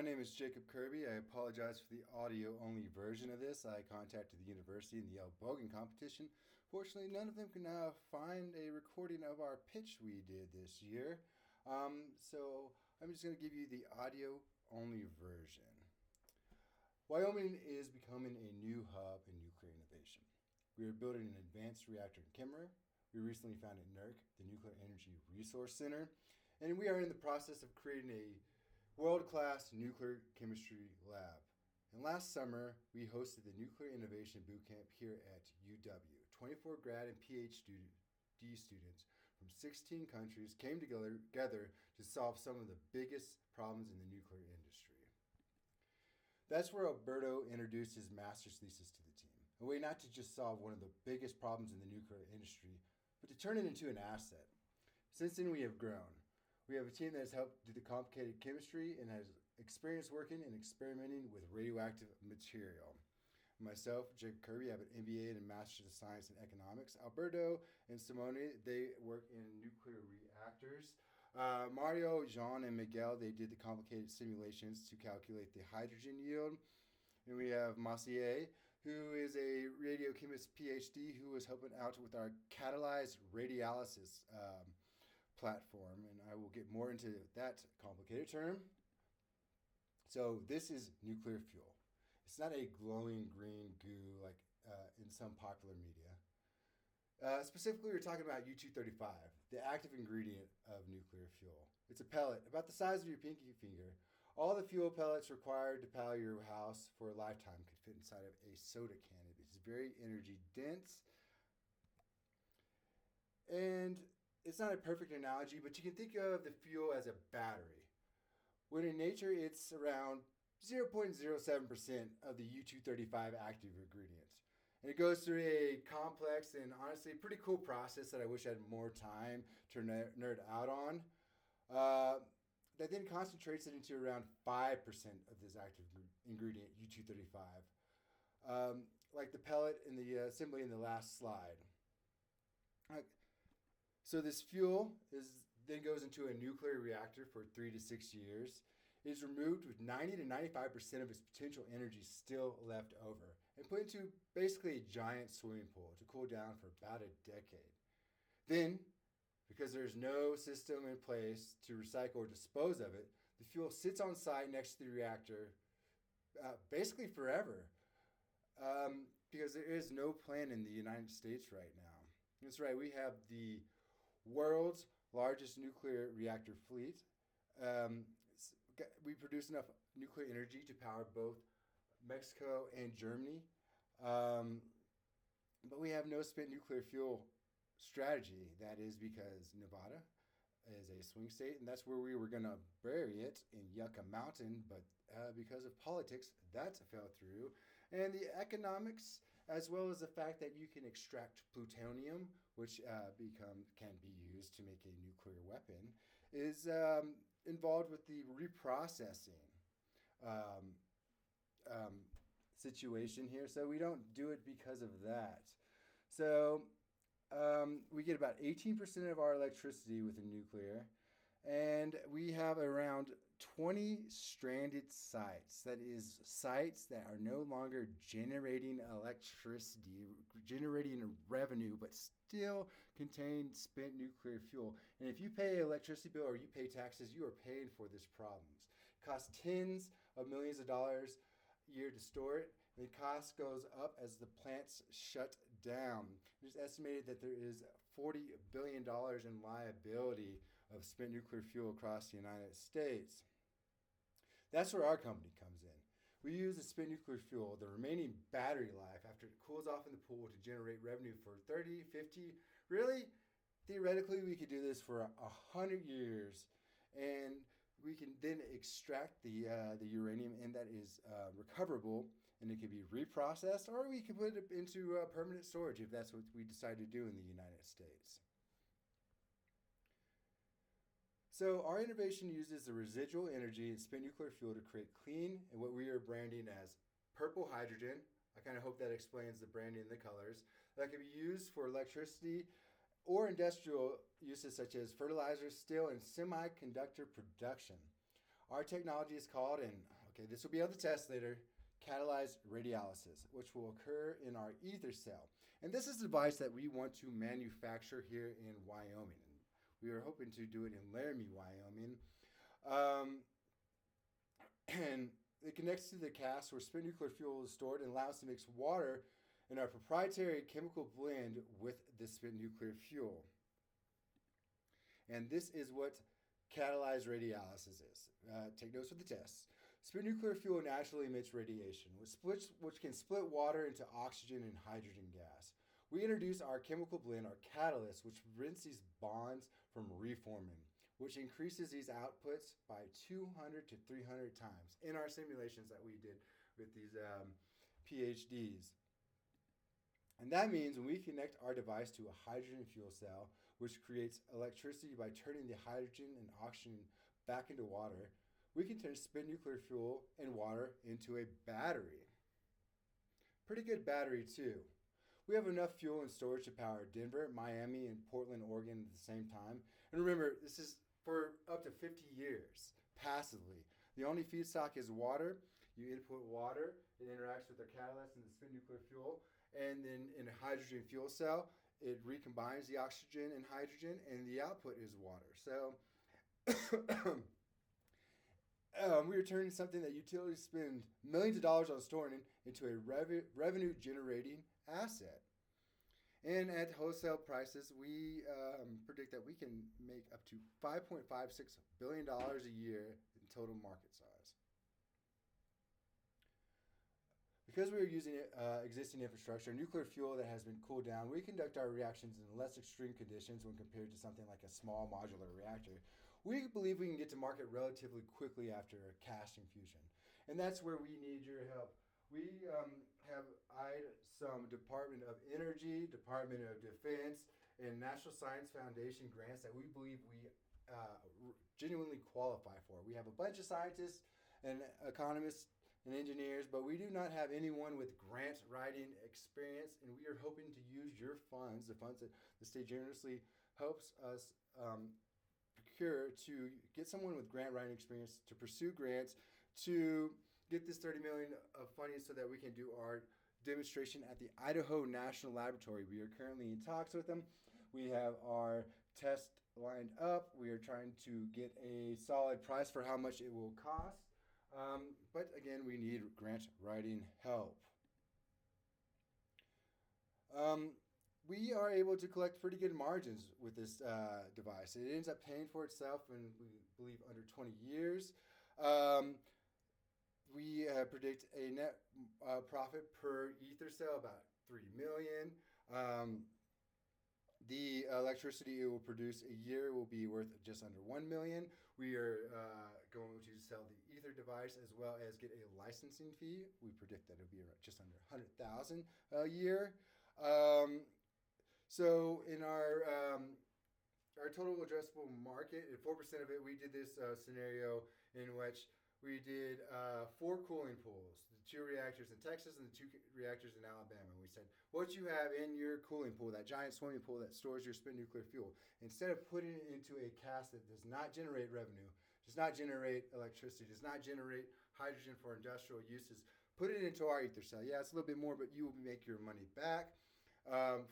My name is Jacob Kirby. I apologize for the audio-only version of this. I contacted the university in the Yale Bogan competition. Fortunately, none of them can find a recording of our pitch we did this year. So I'm just going to give you the audio-only version. Wyoming is becoming a new hub in nuclear innovation. We are building an advanced reactor in Kimmerer. We recently founded NERC, the Nuclear Energy Resource Center, and we are in the process of creating a world-class nuclear chemistry lab. And last summer, we hosted the Nuclear Innovation Bootcamp here at UW. 24 grad and PhD students from 16 countries came together to solve some of the biggest problems in the nuclear industry. That's where Alberto introduced his master's thesis to the team. A way not to just solve one of the biggest problems in the nuclear industry, but to turn it into an asset. Since then, we have grown. We have a team that has helped do the complicated chemistry and has experience working and experimenting with radioactive material. Myself, Jacob Kirby, have an MBA and a Master's of Science in Economics. Alberto and Simone, they work in nuclear reactors. Mario, Jean, and Miguel, they did the complicated simulations to calculate the hydrogen yield. And we have Massier, who is a radiochemist PhD who was helping out with our catalyzed radiolysis platform, and I will get more into that complicated term. So this is nuclear fuel. It's not a glowing green goo like in some popular media. Specifically, we're talking about U-235, the active ingredient of nuclear fuel. It's a pellet about the size of your pinky finger. All the fuel pellets required to power your house for a lifetime could fit inside of a soda can. It's very energy dense. And it's not a perfect analogy, but you can think of the fuel as a battery. When in nature, it's around 0.07% of the U-235 active ingredients. And it goes through a complex and honestly pretty cool process that I wish I had more time to nerd out on. That then concentrates it into around 5% of this active ingredient, U-235. Like the pellet in the assembly in the last slide. So this fuel then goes into a nuclear reactor for 3 to 6 years. It is removed with 90 to 95% of its potential energy still left over and put into basically a giant swimming pool to cool down for about a decade. Then, because there's no system in place to recycle or dispose of it, the fuel sits on site next to the reactor basically forever because there is no plan in the United States right now. That's right, we have the world's largest nuclear reactor fleet. We produce enough nuclear energy to power both Mexico and Germany. But we have no spent nuclear fuel strategy. That is because Nevada is a swing state, and that's where we were going to bury it in Yucca Mountain, but because of politics, that fell through. And the economics, as well as the fact that you can extract plutonium, which can be used to make a nuclear weapon, is involved with the reprocessing situation here. So we don't do it because of that. So we get about 18% of our electricity with a nuclear, and we have around 20 stranded sites. That is, sites that are no longer generating electricity, generating revenue, but still contain spent nuclear fuel. And if you pay an electricity bill or you pay taxes, you are paying for this problem. It costs tens of millions of dollars a year to store it. The cost goes up as the plants shut down. It's estimated that there is $40 billion in liability of spent nuclear fuel across the United States. That's where our company comes in. We use the spent nuclear fuel, the remaining battery life, after it cools off in the pool to generate revenue for 30, 50, really, theoretically, we could do this for 100 years. And we can then extract the uranium, and that is recoverable, and it can be reprocessed, or we can put it into permanent storage if that's what we decide to do in the United States. So our innovation uses the residual energy in spent nuclear fuel to create clean and what we are branding as purple hydrogen. I kind of hope that explains the branding and the colors. That can be used for electricity or industrial uses such as fertilizer, steel, and semiconductor production. Our technology is called, and okay, this will be on the test later, catalyzed radiolysis, which will occur in our ether cell. And this is a device that we want to manufacture here in Wyoming. And we are hoping to do it in Laramie, Wyoming. Um, and it connects to the cask where spent nuclear fuel is stored and allows us to mix water in our proprietary chemical blend with the spent nuclear fuel. And this is what catalyzed radiolysis is. Take notes for the tests. Spent nuclear fuel naturally emits radiation, which can split water into oxygen and hydrogen gas. We introduce our chemical blend, our catalyst, which prevents these bonds from reforming, which increases these outputs by 200 to 300 times in our simulations that we did with these PhDs. And that means when we connect our device to a hydrogen fuel cell, which creates electricity by turning the hydrogen and oxygen back into water, we can turn spent nuclear fuel and water into a battery. Pretty good battery too. We have enough fuel and storage to power Denver, Miami, and Portland, Oregon at the same time. And remember, this is for up to 50 years, passively. The only feedstock is water. You input water, it interacts with the catalyst and the spent nuclear fuel. And then in a hydrogen fuel cell, it recombines the oxygen and hydrogen, and the output is water. So we are turning something that utilities spend millions of dollars on storing into a revenue generating asset. And at wholesale prices, we predict that we can make up to $5.56 billion a year in total market size. Because we are using existing infrastructure, nuclear fuel that has been cooled down, we conduct our reactions in less extreme conditions when compared to something like a small modular reactor. We believe we can get to market relatively quickly after a casting fusion. And that's where we need your help. We have eyed some Department of Energy, Department of Defense, and National Science Foundation grants that we believe we genuinely qualify for. We have a bunch of scientists and economists and engineers, but we do not have anyone with grant writing experience, and we are hoping to use your funds, the funds that the state generously helps us procure, to get someone with grant writing experience to pursue grants to get this $30 million of funding so that we can do our demonstration at the Idaho National Laboratory. We are currently in talks with them. We have our test lined up. We are trying to get a solid price for how much it will cost. But again, we need grant writing help. We are able to collect pretty good margins with this device. It ends up paying for itself in, we believe, under 20 years. We predict a net profit per ether cell about $3 million. The electricity it will produce a year will be worth just under $1 million. We are going to sell the ether device as well as get a licensing fee. We predict that it'll be just under $100,000 a year. So in our total addressable market, at 4% of it, we did this scenario in which we did 4 cooling pools, the 2 reactors in Texas and the 2 reactors in Alabama. We said, what you have in your cooling pool, that giant swimming pool that stores your spent nuclear fuel, instead of putting it into a cask that does not generate revenue, does not generate electricity, does not generate hydrogen for industrial uses, put it into our ether cell. Yeah, it's a little bit more, but you will make your money back.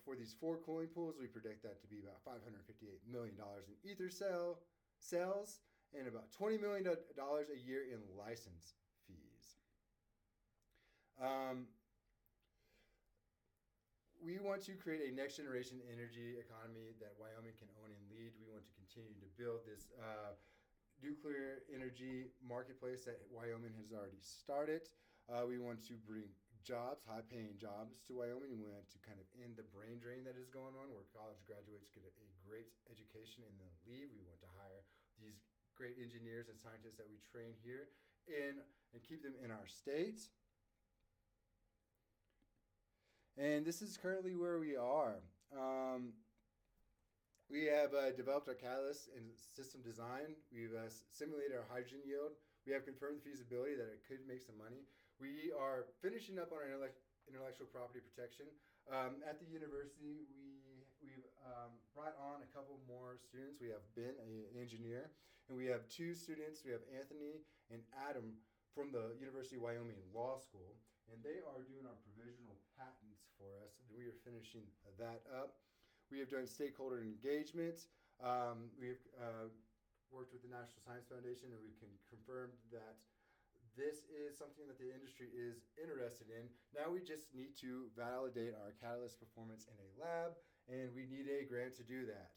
For these 4 cooling pools, we predict that to be about $558 million in ether cells, and about $20 million a year in license fees. We want to create a next generation energy economy that Wyoming can own and lead. We want to continue to build this nuclear energy marketplace that Wyoming has already started. We want to bring jobs, high-paying jobs to Wyoming, and we want to kind of end the brain drain that is going on where college graduates get a great education and then leave. We want to hire these great engineers and scientists that we train here and keep them in our state. And this is currently where we are. We have developed our catalyst and system design. We've simulated our hydrogen yield. We have confirmed the feasibility that it could make some money. We are finishing up on our intellectual property protection. At the university, we've brought on a couple more students. We have Ben, an engineer, And we have two students. We have Anthony and Adam from the University of Wyoming Law School, and they are doing our provisional patents for us. And we are finishing that up. We have done stakeholder engagement. We've worked with the National Science Foundation, and we can confirm that this is something that the industry is interested in. Now we just need to validate our catalyst performance in a lab, and we need a grant to do that.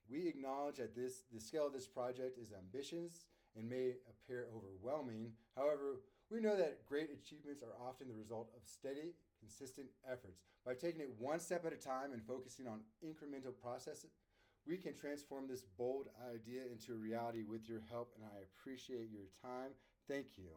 We acknowledge that the scale of this project is ambitious and may appear overwhelming. However, we know that great achievements are often the result of steady, consistent efforts. By taking it one step at a time and focusing on incremental processes, we can transform this bold idea into a reality with your help, and I appreciate your time. Thank you.